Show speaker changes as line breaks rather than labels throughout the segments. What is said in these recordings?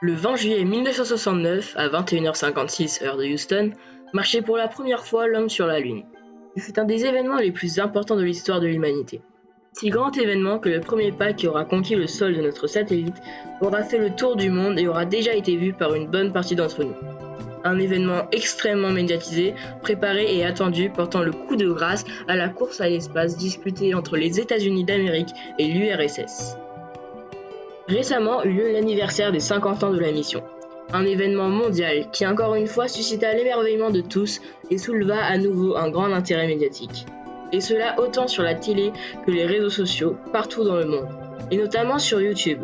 Le 20 juillet 1969, à 21h56 heure de Houston, marchait pour la première fois l'homme sur la Lune. Ce fut un des événements les plus importants de l'histoire de l'humanité. Si grand événement que le premier pas qui aura conquis le sol de notre satellite aura fait le tour du monde et aura déjà été vu par une bonne partie d'entre nous. Un événement extrêmement médiatisé, préparé et attendu, portant le coup de grâce à la course à l'espace disputée entre les États-Unis d'Amérique et l'URSS. Récemment eut lieu l'anniversaire des 50 ans de la mission. Un événement mondial qui encore une fois suscita l'émerveillement de tous et souleva à nouveau un grand intérêt médiatique. Et cela autant sur la télé que les réseaux sociaux, partout dans le monde, et notamment sur YouTube.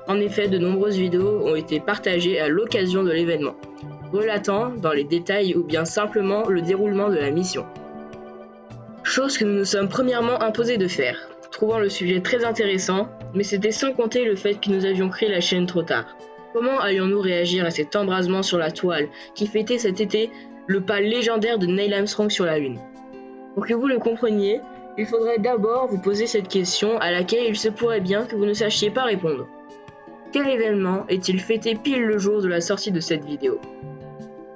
En effet, de nombreuses vidéos ont été partagées à l'occasion de l'événement, relatant dans les détails ou bien simplement le déroulement de la mission. Chose que nous nous sommes premièrement imposés de faire, trouvant le sujet très intéressant, mais c'était sans compter le fait que nous avions créé la chaîne trop tard. Comment allions-nous réagir à cet embrasement sur la toile qui fêtait cet été le pas légendaire de Neil Armstrong sur la Lune? Pour que vous le compreniez, il faudrait d'abord vous poser cette question à laquelle il se pourrait bien que vous ne sachiez pas répondre. Quel événement est-il fêté pile le jour de la sortie de cette vidéo?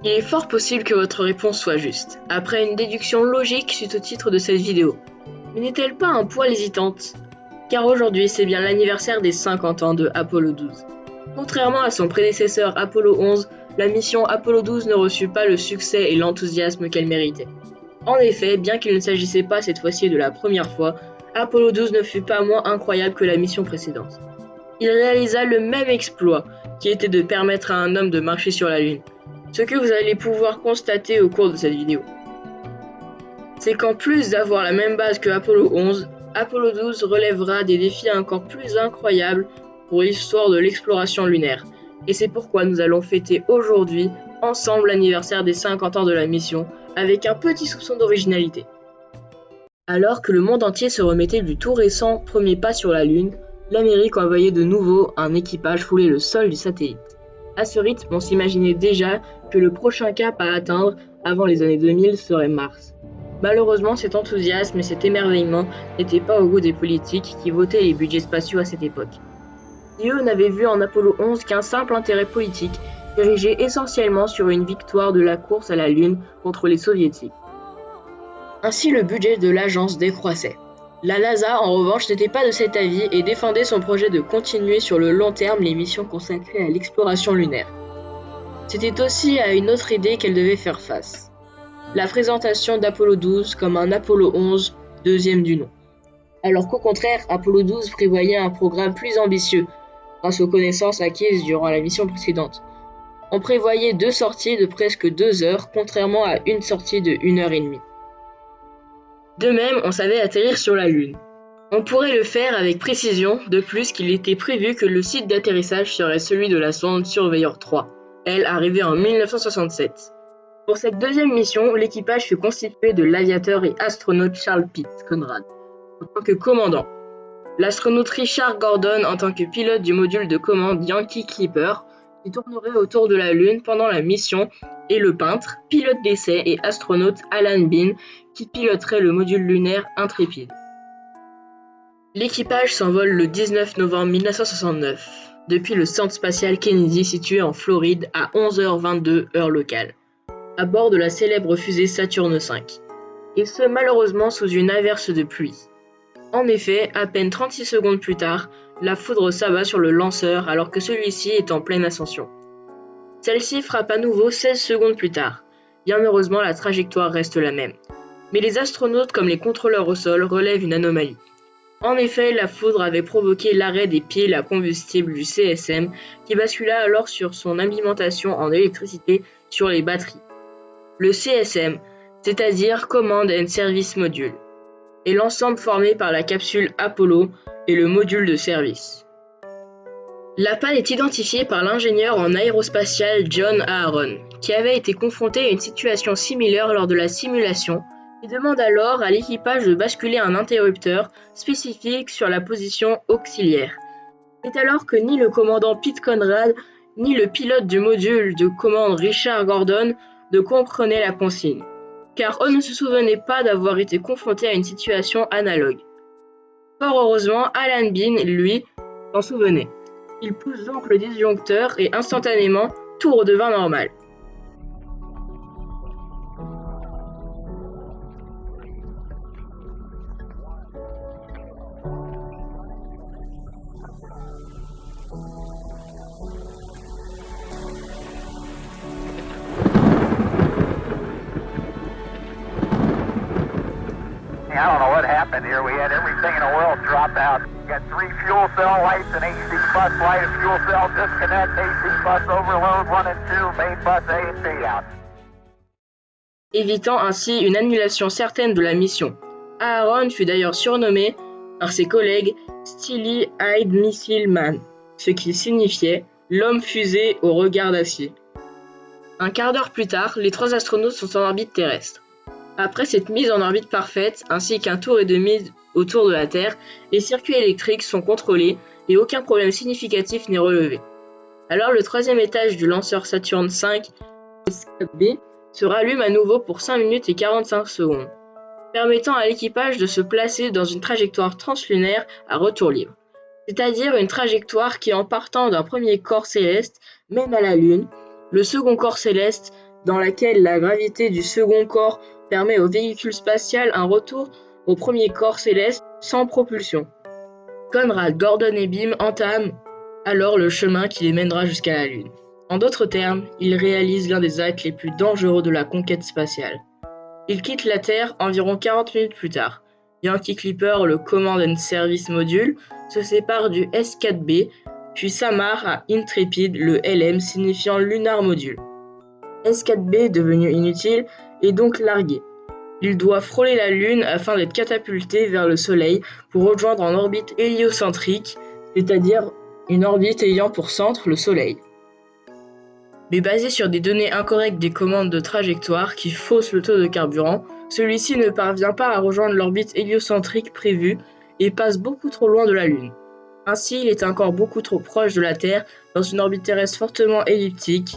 Il est fort possible que votre réponse soit juste, après une déduction logique suite au titre de cette vidéo. Mais n'est-elle pas un poil hésitante? Car aujourd'hui, c'est bien l'anniversaire des 50 ans de Apollo 12. Contrairement à son prédécesseur Apollo 11, la mission Apollo 12 ne reçut pas le succès et l'enthousiasme qu'elle méritait. En effet, bien qu'il ne s'agissait pas cette fois-ci de la première fois, Apollo 12 ne fut pas moins incroyable que la mission précédente. Il réalisa le même exploit, qui était de permettre à un homme de marcher sur la Lune. Ce que vous allez pouvoir constater au cours de cette vidéo, c'est qu'en plus d'avoir la même base que Apollo 11, Apollo 12 relèvera des défis encore plus incroyables pour l'histoire de l'exploration lunaire. Et c'est pourquoi nous allons fêter aujourd'hui ensemble l'anniversaire des 50 ans de la mission, avec un petit soupçon d'originalité. Alors que le monde entier se remettait du tout récent premier pas sur la Lune, l'Amérique envoyait de nouveau un équipage fouler le sol du satellite. À ce rythme, on s'imaginait déjà que le prochain cap à atteindre avant les années 2000 serait Mars. Malheureusement, cet enthousiasme et cet émerveillement n'étaient pas au goût des politiques qui votaient les budgets spatiaux à cette époque. Et eux n'avaient vu en Apollo 11 qu'un simple intérêt politique, dirigé essentiellement sur une victoire de la course à la Lune contre les Soviétiques. Ainsi, le budget de l'agence décroissait. La NASA, en revanche, n'était pas de cet avis et défendait son projet de continuer sur le long terme les missions consacrées à l'exploration lunaire. C'était aussi à une autre idée qu'elle devait faire face. La présentation d'Apollo 12 comme un Apollo 11, deuxième du nom. Alors qu'au contraire, Apollo 12 prévoyait un programme plus ambitieux, grâce aux connaissances acquises durant la mission précédente. On prévoyait 2 sorties de presque 2 heures, contrairement à une sortie de 1h30. De même, on savait atterrir sur la Lune. On pourrait le faire avec précision, de plus qu'il était prévu que le site d'atterrissage serait celui de la sonde Surveyor 3, elle arrivée en 1967. Pour cette deuxième mission, l'équipage fut constitué de l'aviateur et astronaute Charles Pitt Conrad, en tant que commandant. L'astronaute Richard Gordon en tant que pilote du module de commande Yankee Clipper, qui tournerait autour de la Lune pendant la mission, et le peintre, pilote d'essai et astronaute Alan Bean, qui piloterait le module lunaire Intrépide. L'équipage s'envole le 19 novembre 1969, depuis le centre spatial Kennedy situé en Floride à 11h22 heure locale, à bord de la célèbre fusée Saturne V, et ce malheureusement sous une averse de pluie. En effet, à peine 36 secondes plus tard, la foudre s'abat sur le lanceur alors que celui-ci est en pleine ascension. Celle-ci frappe à nouveau 16 secondes plus tard. Bien heureusement, la trajectoire reste la même. Mais les astronautes comme les contrôleurs au sol relèvent une anomalie. En effet, la foudre avait provoqué l'arrêt des piles à combustible du CSM qui bascula alors sur son alimentation en électricité sur les batteries. Le CSM, c'est-à-dire Command and Service Module, est l'ensemble formé par la capsule Apollo et le module de service. La panne est identifiée par l'ingénieur en aérospatial John Aaron, qui avait été confronté à une situation similaire lors de la simulation, et demande alors à l'équipage de basculer un interrupteur spécifique sur la position auxiliaire. C'est alors que ni le commandant Pete Conrad, ni le pilote du module de commande Richard Gordon ne comprenaient la consigne, car on ne se souvenait pas d'avoir été confronté à une situation analogue. Fort heureusement, Alan Bean, lui, s'en souvenait. Il pousse donc le disjoncteur et instantanément, tout redevint normal.
I don't know what happened here. We had everything in the world drop out. We got 3 fuel cell lights, an AC bus light, a fuel cell disconnect, AC bus overload 1 and 2, main bus A and B out.
Évitant ainsi une annulation certaine de la mission. Aaron fut d'ailleurs surnommé par ses collègues Steely-Eyed Missile Man, ce qui signifiait l'homme fusée au regard d'acier. Un quart d'heure plus tard, les 3 astronautes sont en orbite terrestre. Après cette mise en orbite parfaite, ainsi qu'un tour et demi autour de la Terre, les circuits électriques sont contrôlés et aucun problème significatif n'est relevé. Alors le 3e étage du lanceur Saturn V S4B se rallume à nouveau pour 5 minutes et 45 secondes, permettant à l'équipage de se placer dans une trajectoire translunaire à retour libre, c'est-à-dire une trajectoire qui, en partant d'un premier corps céleste, mène à la Lune, le second corps céleste, dans laquelle la gravité du second corps permet au véhicule spatial un retour au premier corps céleste sans propulsion. Conrad, Gordon et Bim entament alors le chemin qui les mènera jusqu'à la Lune. En d'autres termes, ils réalisent l'un des actes les plus dangereux de la conquête spatiale. Ils quittent la Terre environ 40 minutes plus tard. Yankee Clipper, le Command and Service Module, se sépare du S4B, puis s'amarre à Intrepid, le LM signifiant Lunar Module. S4B, devenu inutile, est donc largué. Il doit frôler la Lune afin d'être catapulté vers le Soleil pour rejoindre en orbite héliocentrique, c'est-à-dire une orbite ayant pour centre le Soleil. Mais basé sur des données incorrectes des commandes de trajectoire qui faussent le taux de carburant, celui-ci ne parvient pas à rejoindre l'orbite héliocentrique prévue et passe beaucoup trop loin de la Lune. Ainsi, il est encore beaucoup trop proche de la Terre dans une orbite terrestre fortement elliptique.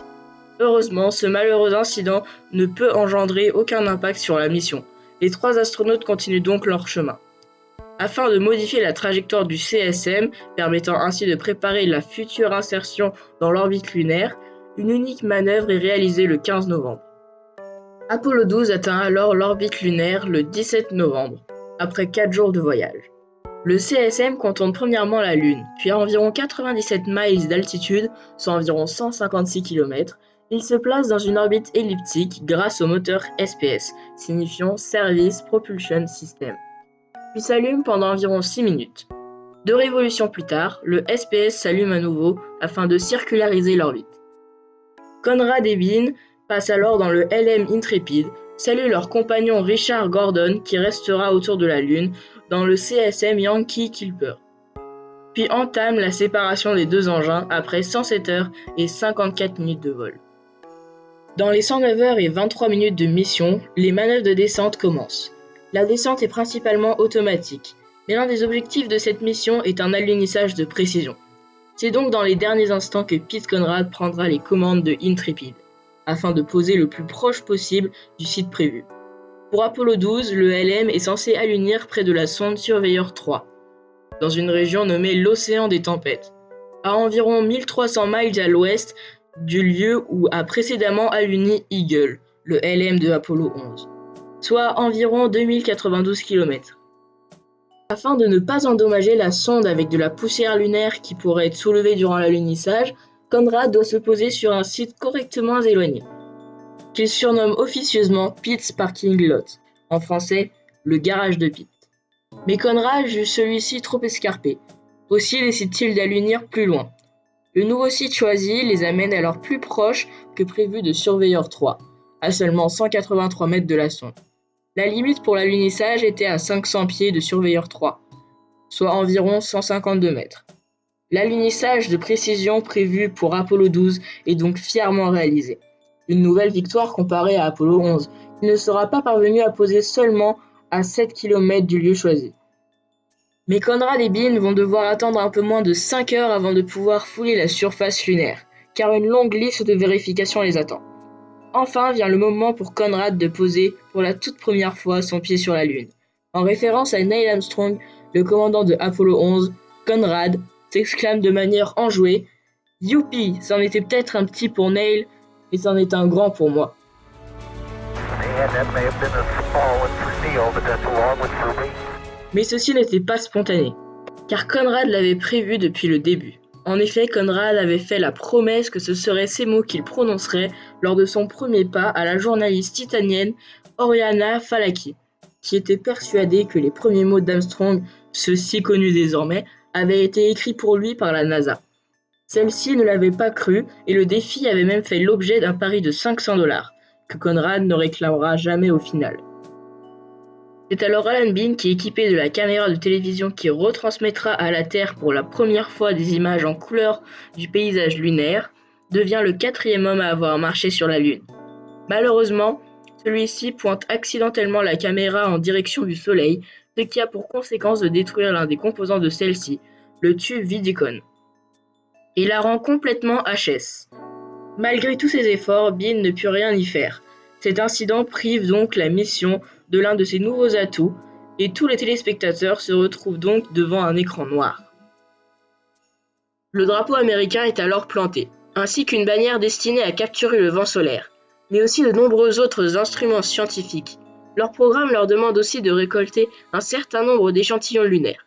Heureusement, ce malheureux incident ne peut engendrer aucun impact sur la mission. Les 3 astronautes continuent donc leur chemin. Afin de modifier la trajectoire du CSM, permettant ainsi de préparer la future insertion dans l'orbite lunaire, une unique manœuvre est réalisée le 15 novembre. Apollo 12 atteint alors l'orbite lunaire le 17 novembre, après 4 jours de voyage. Le CSM contourne premièrement la Lune, puis à environ 97 miles d'altitude, soit environ 156 km, il se place dans une orbite elliptique grâce au moteur SPS, signifiant Service Propulsion System, puis s'allume pendant environ 6 minutes. 2 révolutions plus tard, le SPS s'allume à nouveau afin de circulariser l'orbite. Conrad et Bean passent alors dans le LM Intrepid, saluent leur compagnon Richard Gordon qui restera autour de la Lune dans le CSM Yankee Clipper, puis entament la séparation des 2 engins après 107 heures et 54 minutes de vol. Dans les 109 heures et 23 minutes de mission, les manœuvres de descente commencent. La descente est principalement automatique, mais l'un des objectifs de cette mission est un alunissage de précision. C'est donc dans les derniers instants que Pete Conrad prendra les commandes de Intrepid, afin de poser le plus proche possible du site prévu. Pour Apollo 12, le LM est censé allunir près de la sonde Surveyor 3, dans une région nommée l'Océan des Tempêtes, à environ 1300 miles à l'ouest du lieu où a précédemment alluni Eagle, le LM de Apollo 11, soit environ 2092 km. Afin de ne pas endommager la sonde avec de la poussière lunaire qui pourrait être soulevée durant l'alunissage, Conrad doit se poser sur un site correctement éloigné, qu'il surnomme officieusement Pete's Parking Lot, en français, le garage de Pete. Mais Conrad juge celui-ci trop escarpé, aussi décide-t-il d'allunir plus loin. Le nouveau site choisi les amène alors plus proche que prévu de Surveyor 3, à seulement 183 mètres de la sonde. La limite pour l'alunissage était à 500 pieds de Surveyor 3, soit environ 152 mètres. L'alunissage de précision prévu pour Apollo 12 est donc fièrement réalisé. Une nouvelle victoire comparée à Apollo 11, qui ne sera pas parvenu à poser seulement à 7 km du lieu choisi. Mais Conrad et Bean vont devoir attendre un peu moins de 5 heures avant de pouvoir fouler la surface lunaire, car une longue liste de vérifications les attend. Enfin vient le moment pour Conrad de poser pour la toute première fois son pied sur la Lune. En référence à Neil Armstrong, le commandant de Apollo 11, Conrad s'exclame de manière enjouée. Youpi, c'en était peut-être un petit pour Neil, mais c'en est un grand pour moi. Mais ceci n'était pas spontané, car Conrad l'avait prévu depuis le début. En effet, Conrad avait fait la promesse que ce seraient ces mots qu'il prononcerait lors de son premier pas à la journaliste titanienne Oriana Fallaci, qui était persuadée que les premiers mots d'Armstrong, ceux-ci connus désormais, avaient été écrits pour lui par la NASA. Celle-ci ne l'avait pas cru et le défi avait même fait l'objet d'un pari de $500, que Conrad ne réclamera jamais au final. C'est alors Alan Bean qui, équipé de la caméra de télévision qui retransmettra à la Terre pour la première fois des images en couleur du paysage lunaire, devient le 4e homme à avoir marché sur la Lune. Malheureusement, celui-ci pointe accidentellement la caméra en direction du Soleil, ce qui a pour conséquence de détruire l'un des composants de celle-ci, le tube Vidicon, et la rend complètement HS. Malgré tous ses efforts, Bean ne put rien y faire. Cet incident prive donc la mission de l'un de ses nouveaux atouts, et tous les téléspectateurs se retrouvent donc devant un écran noir. Le drapeau américain est alors planté, ainsi qu'une bannière destinée à capturer le vent solaire, mais aussi de nombreux autres instruments scientifiques. Leur programme leur demande aussi de récolter un certain nombre d'échantillons lunaires.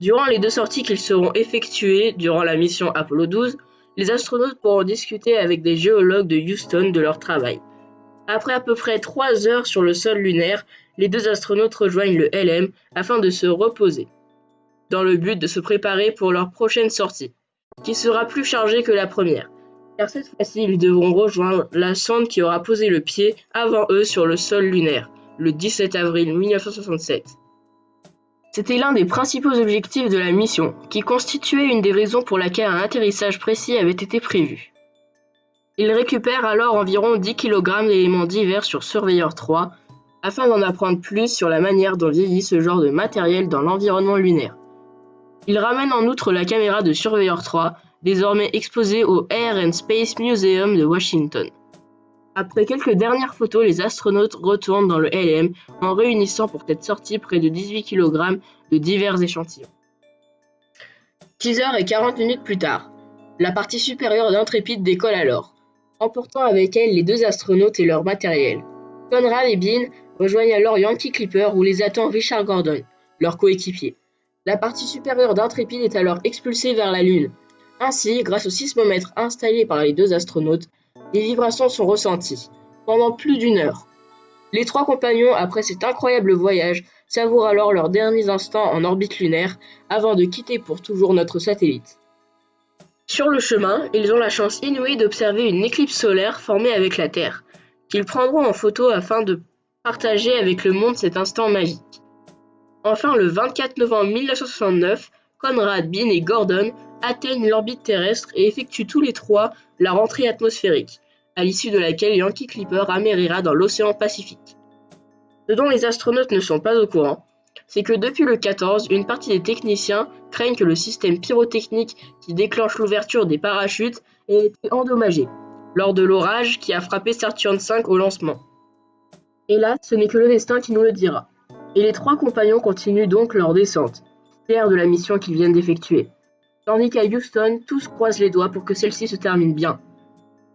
Durant les 2 sorties qu'ils seront effectuées durant la mission Apollo 12, les astronautes pourront discuter avec des géologues de Houston de leur travail. Après à peu près 3 heures sur le sol lunaire, les 2 astronautes rejoignent le LM afin de se reposer, dans le but de se préparer pour leur prochaine sortie, qui sera plus chargée que la première, car cette fois-ci ils devront rejoindre la sonde qui aura posé le pied avant eux sur le sol lunaire, le 17 avril 1967. C'était l'un des principaux objectifs de la mission, qui constituait une des raisons pour laquelle un atterrissage précis avait été prévu. Ils récupèrent alors environ 10 kg d'éléments divers sur Surveyor 3, afin d'en apprendre plus sur la manière dont vieillit ce genre de matériel dans l'environnement lunaire. Ils ramènent en outre la caméra de Surveyor 3, désormais exposée au Air and Space Museum de Washington. Après quelques dernières photos, les astronautes retournent dans le LM en réunissant pour cette sortie près de 18 kg de divers échantillons. 6h40 plus tard, la partie supérieure d'Intrépide décolle alors, emportant avec elle les 2 astronautes et leur matériel. Conrad et Bean rejoignent alors Yankee Clipper où les attend Richard Gordon, leur coéquipier. La partie supérieure d'Intrépide est alors expulsée vers la Lune. Ainsi, grâce au sismomètre installé par les 2 astronautes, les vibrations sont ressenties, pendant plus d'1 heure. Les 3 compagnons, après cet incroyable voyage, savourent alors leurs derniers instants en orbite lunaire, avant de quitter pour toujours notre satellite. Sur le chemin, ils ont la chance inouïe d'observer une éclipse solaire formée avec la Terre, qu'ils prendront en photo afin de partager avec le monde cet instant magique. Enfin, le 24 novembre 1969, Conrad, Bean et Gordon atteignent l'orbite terrestre et effectuent tous les 3 la rentrée atmosphérique, à l'issue de laquelle Yankee Clipper amérira dans l'océan Pacifique. Ce dont les astronautes ne sont pas au courant, c'est que depuis le 14, une partie des techniciens craignent que le système pyrotechnique qui déclenche l'ouverture des parachutes ait été endommagé, lors de l'orage qui a frappé Saturn V au lancement. Et là, ce n'est que le destin qui nous le dira. Et les 3 compagnons continuent donc leur descente, fiers de la mission qu'ils viennent d'effectuer. Tandis qu'à Houston, tous croisent les doigts pour que celle-ci se termine bien.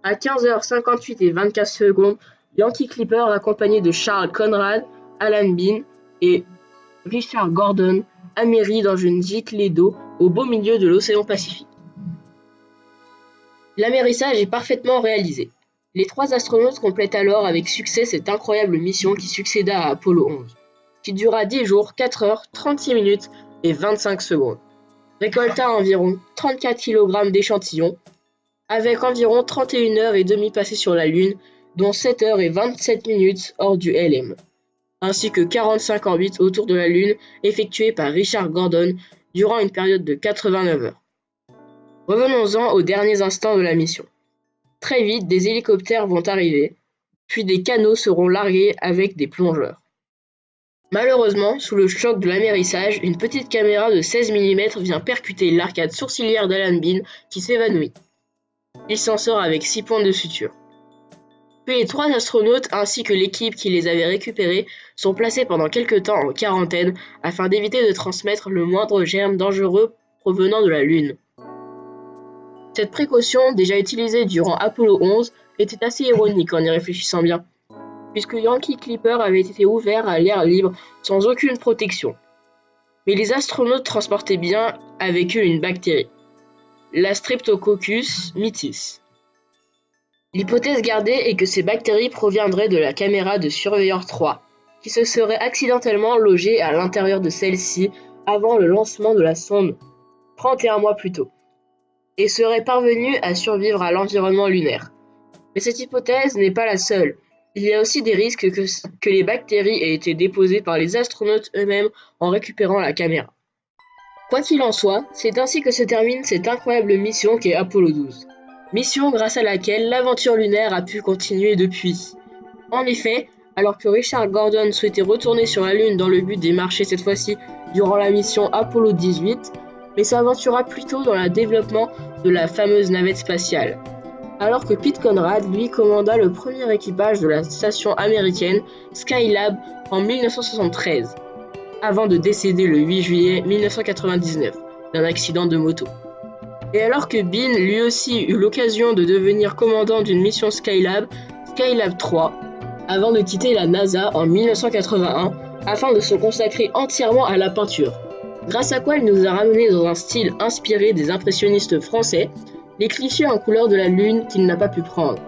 À 15h58 et 24 secondes, Yankee Clipper, accompagné de Charles Conrad, Alan Bean et Richard Gordon, amérit dans une giclée d'eau au beau milieu de l'océan Pacifique. L'amérissage est parfaitement réalisé. Les 3 astronautes complètent alors avec succès cette incroyable mission qui succéda à Apollo 11, qui dura 10 jours, 4 heures, 36 minutes et 25 secondes. Récolta environ 34 kg d'échantillons, avec environ 31h30 passées sur la Lune, dont 7h27 hors du LM, ainsi que 45 orbites autour de la Lune effectuées par Richard Gordon durant une période de 89 heures. Revenons-en aux derniers instants de la mission. Très vite, des hélicoptères vont arriver, puis des canots seront largués avec des plongeurs. Malheureusement, sous le choc de l'amérissage, une petite caméra de 16 mm vient percuter l'arcade sourcilière d'Alan Bean qui s'évanouit. Il s'en sort avec 6 points de suture. Puis les 3 astronautes ainsi que l'équipe qui les avait récupérés sont placés pendant quelque temps en quarantaine afin d'éviter de transmettre le moindre germe dangereux provenant de la Lune. Cette précaution, déjà utilisée durant Apollo 11, était assez ironique en y réfléchissant bien, puisque Yankee Clipper avait été ouvert à l'air libre sans aucune protection. Mais les astronautes transportaient bien avec eux une bactérie, la Streptococcus mitis. L'hypothèse gardée est que ces bactéries proviendraient de la caméra de Surveyor 3, qui se serait accidentellement logée à l'intérieur de celle-ci avant le lancement de la sonde, 31 mois plus tôt, et serait parvenue à survivre à l'environnement lunaire. Mais cette hypothèse n'est pas la seule. Il y a aussi des risques que les bactéries aient été déposées par les astronautes eux-mêmes en récupérant la caméra. Quoi qu'il en soit, c'est ainsi que se termine cette incroyable mission qu'est Apollo 12. Mission grâce à laquelle l'aventure lunaire a pu continuer depuis. En effet, alors que Richard Gordon souhaitait retourner sur la Lune dans le but d'y marcher cette fois-ci durant la mission Apollo 18, mais s'aventura plutôt dans le développement de la fameuse navette spatiale. Alors que Pete Conrad, lui, commanda le premier équipage de la station américaine Skylab en 1973, avant de décéder le 8 juillet 1999 d'un accident de moto. Et alors que Bean, lui aussi, eut l'occasion de devenir commandant d'une mission Skylab 3, avant de quitter la NASA en 1981 afin de se consacrer entièrement à la peinture, grâce à quoi il nous a ramené dans un style inspiré des impressionnistes français, les clichés en couleur de la Lune qu'il n'a pas pu prendre.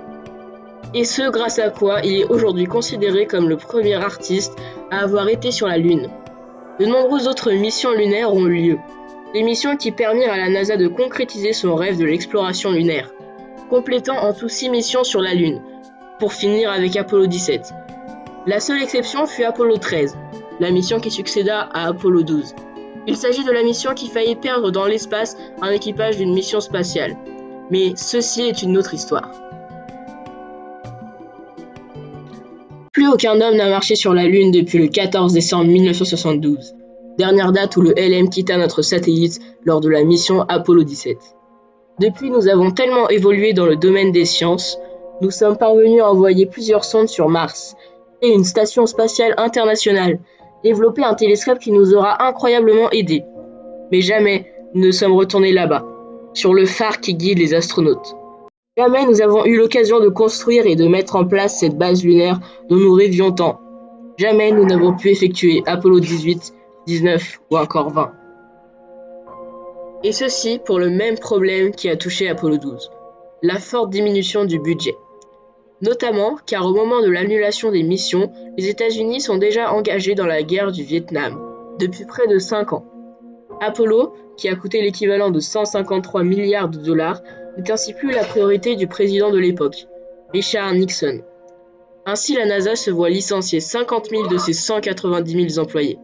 Et ce, grâce à quoi il est aujourd'hui considéré comme le premier artiste à avoir été sur la Lune. De nombreuses autres missions lunaires ont eu lieu, des missions qui permirent à la NASA de concrétiser son rêve de l'exploration lunaire, complétant en tout 6 missions sur la Lune, pour finir avec Apollo 17. La seule exception fut Apollo 13, la mission qui succéda à Apollo 12. Il s'agit de la mission qui faillit perdre dans l'espace un équipage d'une mission spatiale. Mais ceci est une autre histoire. Plus aucun homme n'a marché sur la Lune depuis le 14 décembre 1972, dernière date où le LM quitta notre satellite lors de la mission Apollo 17. Depuis, nous avons tellement évolué dans le domaine des sciences, nous sommes parvenus à envoyer plusieurs sondes sur Mars et une station spatiale internationale, développer un télescope qui nous aura incroyablement aidés. Mais jamais nous ne sommes retournés là-bas, sur le phare qui guide les astronautes. Jamais nous avons eu l'occasion de construire et de mettre en place cette base lunaire dont nous rêvions tant. Jamais nous n'avons pu effectuer Apollo 18, 19 ou encore 20. Et ceci pour le même problème qui a touché Apollo 12, la forte diminution du budget. Notamment car au moment de l'annulation des missions, les États-Unis sont déjà engagés dans la guerre du Vietnam, depuis près de 5 ans. Apollo, qui a coûté l'équivalent de 153 milliards de dollars, n'est ainsi plus la priorité du président de l'époque, Richard Nixon. Ainsi, la NASA se voit licencier 50 000 de ses 190 000 employés,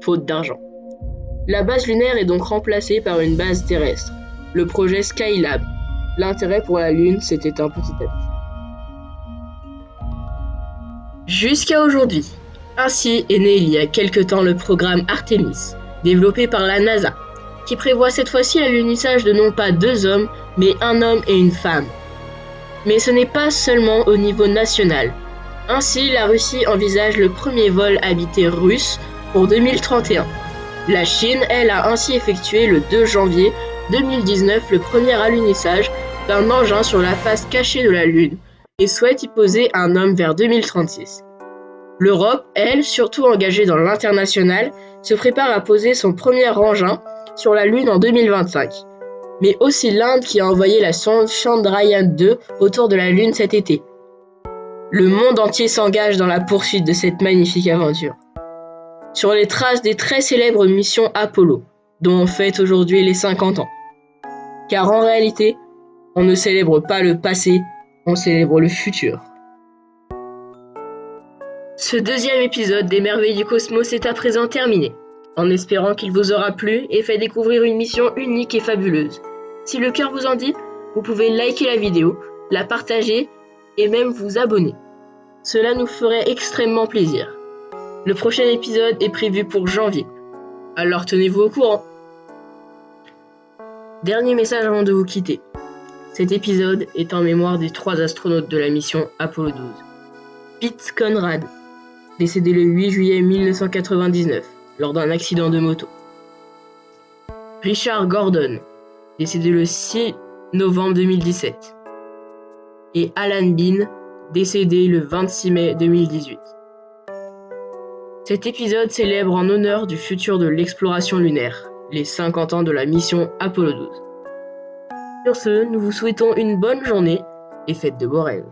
faute d'argent. La base lunaire est donc remplacée par une base terrestre, le projet Skylab. L'intérêt pour la Lune s'est éteint petit à petit. Jusqu'à aujourd'hui. Ainsi est né il y a quelque temps le programme Artemis, développé par la NASA, qui prévoit cette fois-ci l'unissage de non pas 2 hommes, mais un homme et une femme. Mais ce n'est pas seulement au niveau national. Ainsi, la Russie envisage le premier vol habité russe pour 2031. La Chine, elle, a ainsi effectué le 2 janvier 2019 le premier alunissage d'un engin sur la face cachée de la Lune et souhaite y poser un homme vers 2036. L'Europe, elle, surtout engagée dans l'international, se prépare à poser son premier engin sur la Lune en 2025. Mais aussi l'Inde qui a envoyé la sonde Chandrayaan-2 autour de la Lune cet été. Le monde entier s'engage dans la poursuite de cette magnifique aventure. Sur les traces des très célèbres missions Apollo, dont on fête aujourd'hui les 50 ans. Car en réalité, on ne célèbre pas le passé, on célèbre le futur. Ce deuxième épisode des Merveilles du Cosmos est à présent terminé, en espérant qu'il vous aura plu et fait découvrir une mission unique et fabuleuse. Si le cœur vous en dit, vous pouvez liker la vidéo, la partager et même vous abonner. Cela nous ferait extrêmement plaisir. Le prochain épisode est prévu pour janvier, alors tenez-vous au courant. Dernier message avant de vous quitter. Cet épisode est en mémoire des 3 astronautes de la mission Apollo 12. Pete Conrad, décédé le 8 juillet 1999 lors d'un accident de moto. Richard Gordon, décédé le 6 novembre 2017, et Alan Bean, décédé le 26 mai 2018. Cet épisode célèbre en honneur du futur de l'exploration lunaire, les 50 ans de la mission Apollo 12. Sur ce, nous vous souhaitons une bonne journée et faites de beaux rêves.